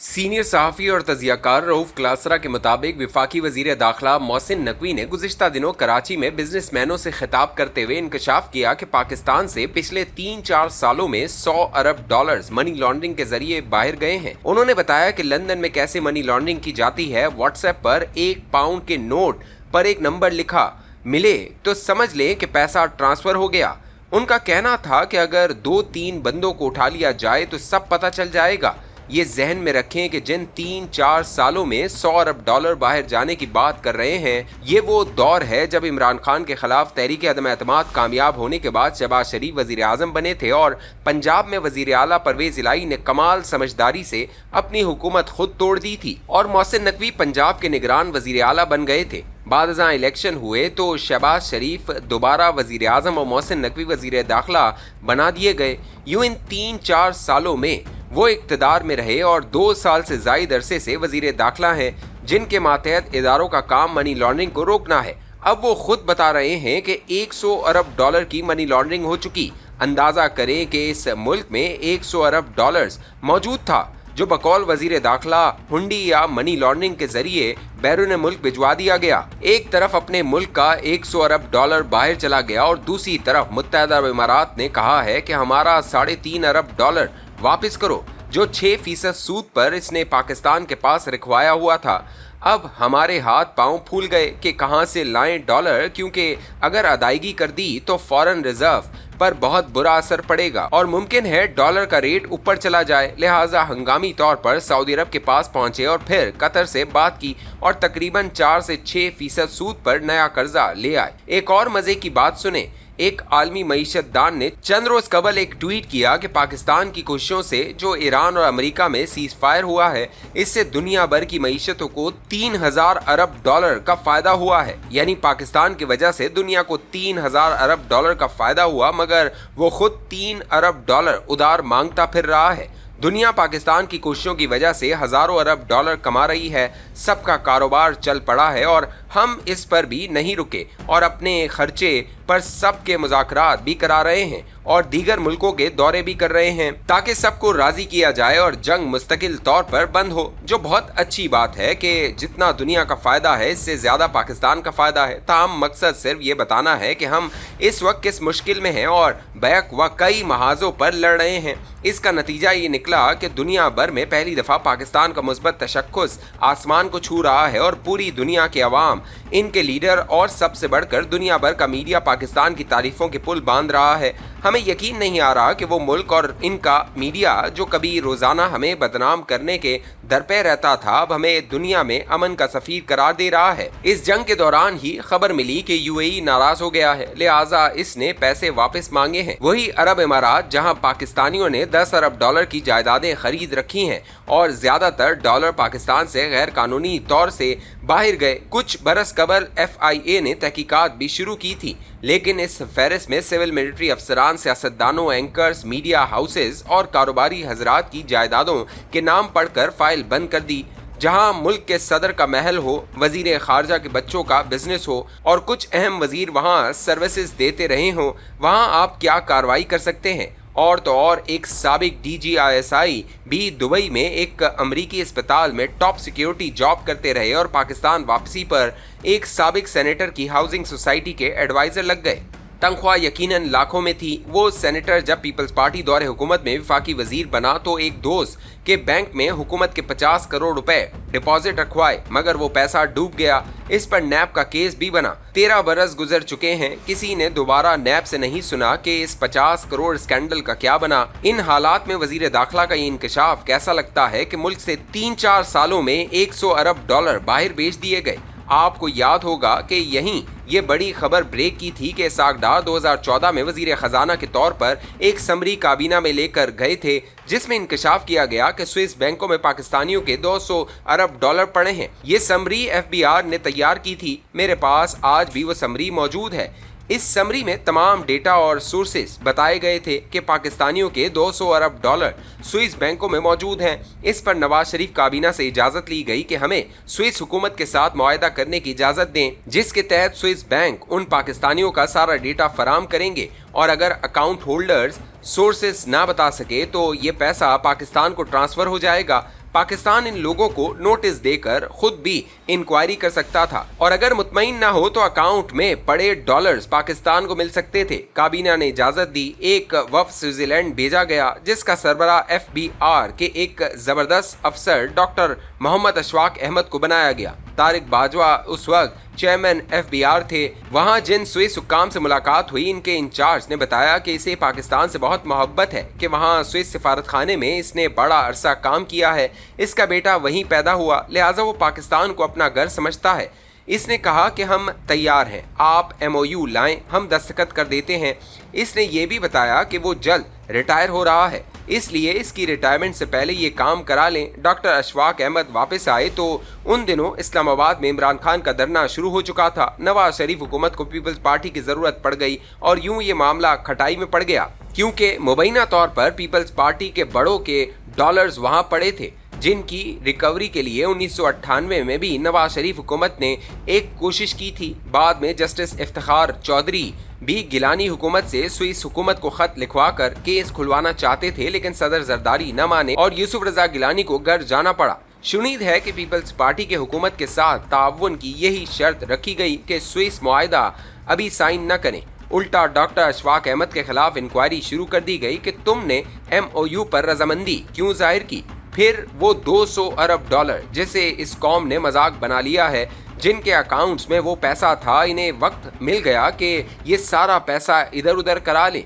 Senior सहाफ़ी और तजियाकार रऊफ क्लासरा के मुताबिक वफाकी वजीर दाखिला मोहसिन नकवी ने गुज़िश्ता दिनों कराची में बिजनेसमैनों से खिताब करते हुए इंकशाफ किया कि पाकिस्तान से पिछले 3-4 सालों में 100 अरब डॉलर्स मनी लॉन्ड्रिंग के जरिए बाहर गए हैं। उन्होंने बताया कि लंदन में कैसे मनी लॉन्ड्रिंग की जाती है। व्हाट्सएप पर 1 पाउंड के नोट पर एक नंबर लिखा मिले तो समझ लें कि पैसा ट्रांसफर हो गया। उनका कहना था कि अगर 2-3 बंदों को उठा लिया जाए तो सब पता चल जाएगा। ये जहन में रखें कि जिन 3-4 सालों में 100 अरब डॉलर बाहर जाने की बात कर रहे हैं, ये वो दौर है जब इमरान खान के खिलाफ तहरीक अदम एतमाद कामयाब होने के बाद शहबाज शरीफ वजीर आजम बने थे और पंजाब में वजीर आला परवेज इलाही ने कमाल समझदारी से अपनी हुकूमत खुद तोड़ दी थी और मोहसिन नकवी पंजाब के निगरान वजीर आला बन गए थे। बाद इलेक्शन हुए तो शहबाज शरीफ दोबारा वजीर आजम और मोहसिन नकवी वजीर दाखिला बना दिए गए। यूं इन 3-4 सालों में वो इक़्तिदार में रहे और 2 साल से ज़ायद अरसे से वजीर दाखिला हैं, जिनके मातहत इदारों का काम मनी लॉन्ड्रिंग को रोकना है। अब वो खुद बता रहे हैं कि 100 अरब डॉलर की मनी लॉन्ड्रिंग हो चुकी। अंदाज़ा करें कि इस मुल्क में 100 अरब डॉलर्स मौजूद था जो बकौल वजीर दाखिला हुंडी या मनी लॉन्ड्रिंग के जरिए बैरून मुल्क भिजवा दिया गया। एक तरफ अपने मुल्क का 100 अरब डॉलर बाहर चला गया और दूसरी तरफ मुत्तहदा अरब इमारात ने कहा है कि हमारा 3.5 अरब डॉलर वापस करो, जो 6% सूद पर इसने पाकिस्तान के पास रखवाया हुआ था। अब हमारे हाथ पांव फूल गए कि कहां से लाएं डॉलर, क्योंकि अगर अदायगी कर दी तो फॉरेन रिजर्व पर बहुत बुरा असर पड़ेगा और मुमकिन है डॉलर का रेट ऊपर चला जाए। लिहाजा हंगामी तौर पर सऊदी अरब के पास पहुंचे और फिर कतर से बात की और तकरीबन 4 से 6% सूद पर नया कर्जा ले आए। एक और मजे की बात सुने, एक आलमी मईशत दान ने चंद रोज कबल एक ट्वीट किया कि पाकिस्तान की कोशिशों से जो ईरान और अमेरिका में सीज फायर हुआ है, इससे दुनिया भर की मईशतों को 3000 अरब डॉलर का फायदा हुआ है। यानी पाकिस्तान की वजह से दुनिया को 3000 अरब डॉलर का फायदा हुआ, मगर वो खुद 3 अरब डॉलर उधार मांगता फिर रहा है। दुनिया पाकिस्तान की कोशिशों की वजह से हजारों अरब डॉलर कमा रही है। सबका कारोबार चल पड़ा है और हम इस पर भी नहीं रुके और अपने खर्चे पर सबके मुज़ाकरात भी करा रहे हैं और दीगर मुल्कों के दौरे भी कर रहे हैं ताकि सबको राजी किया जाए और जंग मुस्तकिल तौर पर बंद हो, जो बहुत अच्छी बात है कि जितना दुनिया का फ़ायदा है इससे ज़्यादा पाकिस्तान का फ़ायदा है। ताहम मकसद सिर्फ ये बताना है कि हम इस वक्त किस मुश्किल में हैं और बैक व कई महाजों पर लड़ रहे हैं। इसका नतीजा ये निकला कि दुनिया भर में पहली दफ़ा पाकिस्तान का मुस्बत तशक्कुस आसमान को छू रहा है और पूरी दुनिया के अवाम, इनके लीडर और सबसे बढ़कर दुनिया भर का मीडिया पाकिस्तान की तारीफों के पुल बांध रहा है। हमें यकीन नहीं आ रहा कि वो मुल्क और इनका मीडिया जो कभी रोज़ाना हमें बदनाम करने के दरपे रहता था, अब हमें दुनिया में अमन का सफीर करार दे रहा है। इस जंग के दौरान ही खबर मिली कि यूएई नाराज हो गया है, लिहाजा इसने पैसे वापस मांगे हैं। वही अरब इमारात जहां पाकिस्तानियों ने 10 अरब डॉलर की जायदादें खरीद रखी हैं और ज्यादातर डॉलर पाकिस्तान से गैर कानूनी तौर से बाहर गए। कुछ बरस कबल FIA ने तहकीकात भी शुरू की थी, लेकिन इस फहरिस्त में सिविल मिलिट्री अफसरान, सियासतदानों, एंकर्स, मीडिया हाउसेज और कारोबारी हजरात की जायदादों के नाम पढ़कर फाइल बंद कर दी। जहां मुल्क के सदर का महल हो, वजीर खारजा के बच्चों का बिजनेस हो और कुछ अहम वजीर वहां सर्विसेज देते रहे हों, वहां आप क्या कार्रवाई कर सकते हैं। और तो और एक साबिक DGISI भी दुबई में एक अमरीकी अस्पताल में टॉप सिक्योरिटी जॉब करते रहे और पाकिस्तान वापसी पर एक साबिक सेनेटर की हाउसिंग सोसाइटी के एडवाइजर लग गए। तनख्वाह यकीनन लाखों में थी। वो सेनेटर जब पीपल्स पार्टी दौरे हुकूमत में वफाकी वजीर बना तो एक दोस्त के बैंक में हुकूमत के 50 करोड़ रुपए डिपॉजिट रखवाए, मगर वो पैसा डूब गया। इस पर नैब का केस भी बना। 13 बरस गुजर चुके हैं, किसी ने दोबारा नैब से नहीं सुना कि इस 50 करोड़ स्कैंडल का क्या बना। इन हालात में वजीर दाखिला का ये इंकशाफ कैसा लगता है कि मुल्क से 3-4 सालों में 100 अरब डॉलर बाहर बेच दिए गए। आपको याद होगा कि यहीं ये बड़ी खबर ब्रेक की थी कि इसहाक डार 2014 में वजीर खजाना के तौर पर एक समरी काबीना में लेकर गए थे, जिसमें इंकशाफ किया गया कि स्विस बैंकों में पाकिस्तानियों के 200 अरब डॉलर पड़े हैं। ये समरी FBR ने तैयार की थी। मेरे पास आज भी वो समरी मौजूद है। इस समरी में तमाम डेटा और सोर्सेस बताए गए थे कि पाकिस्तानियों के 200 अरब डॉलर स्विस बैंकों में मौजूद हैं। इस पर नवाज शरीफ काबीना से इजाज़त ली गई कि हमें स्विस हुकूमत के साथ मुआहदा करने की इजाज़त दें, जिसके तहत स्विस बैंक उन पाकिस्तानियों का सारा डेटा फराम करेंगे और अगर अकाउंट होल्डर्स सोर्सेस ना बता सके तो ये पैसा पाकिस्तान को ट्रांसफ़र हो जाएगा। पाकिस्तान इन लोगों को नोटिस देकर खुद भी इंक्वायरी कर सकता था और अगर मुतमईन ना हो तो अकाउंट में पड़े डॉलर्स पाकिस्तान को मिल सकते थे। काबीना ने इजाजत दी, एक वफ्द स्विट्जरलैंड भेजा गया जिसका सरबराह FBI के एक जबरदस्त अफसर डॉक्टर मोहम्मद अशफाक अहमद को बनाया गया। तारिक बाजवा उस वक्त चेयरमैन FBI थे। वहां जिन स्विस हुक्काम से मुलाकात हुई, इनके इंचार्ज ने बताया कि इसे पाकिस्तान से बहुत मोहब्बत है कि वहां स्विस सिफारत खाने में इसने बड़ा अरसा काम किया है। इसका बेटा वहीं पैदा हुआ, लिहाजा वो पाकिस्तान को अपना घर समझता है। इसने कहा कि हम तैयार हैं, आप MOU लाएं, हम दस्तखत कर देते हैं। इसने ये भी बताया कि वो जल्द रिटायर हो रहा है, इसलिए इसकी रिटायरमेंट से पहले ये काम करा लें। डॉक्टर अशफाक अहमद वापस आए तो उन दिनों इस्लामाबाद में इमरान खान का धरना शुरू हो चुका था। नवाज शरीफ हुकूमत को पीपल्स पार्टी की ज़रूरत पड़ गई और यूं ये मामला खटाई में पड़ गया, क्योंकि मुबैना तौर पर पीपल्स पार्टी के बड़ों के डॉलर्स वहां पड़े थे जिनकी रिकवरी के लिए 1998 में भी नवाज शरीफ हुकूमत ने एक कोशिश की थी। बाद में जस्टिस इफ्तिखार चौधरी भी गिलानी हुकूमत से स्विस हुकूमत को खत लिखवा कर केस खुलवाना चाहते थे, लेकिन सदर जरदारी न माने और यूसुफ रजा गिलानी को घर जाना पड़ा। शुनीद है कि पीपल्स पार्टी के हुकूमत के साथ ताउन की यही शर्त रखी गई कि स्विस मुआहदा अभी साइन न करें। उल्टा डॉक्टर अशफाक अहमद के खिलाफ इंक्वायरी शुरू कर दी गई कि तुमने MOU पर रजामंदी क्यों जाहिर की। फिर वो 200 अरब डॉलर जिसे इस कौम ने मजाक बना लिया है, जिनके अकाउंट्स में वो पैसा था, इन्हें वक्त मिल गया कि ये सारा पैसा इधर उधर करा लें।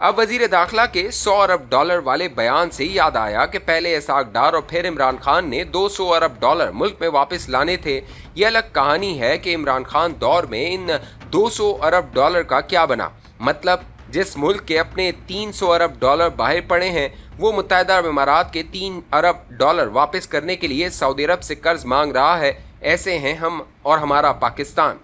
अब वजीर दाखिला के 100 अरब डॉलर वाले बयान से याद आया कि पहले इसाक डार और फिर इमरान खान ने 200 अरब डॉलर मुल्क में वापस लाने थे। ये अलग कहानी है कि इमरान खान दौर में इन 200 अरब डॉलर का क्या बना। मतलब जिस मुल्क के अपने 300 अरब डॉलर बाहर पड़े हैं, वो मुत्तहिदा अरब इमारात के 3 अरब डॉलर वापस करने के लिए सऊदी अरब से कर्ज मांग रहा है। ऐसे हैं हम और हमारा पाकिस्तान।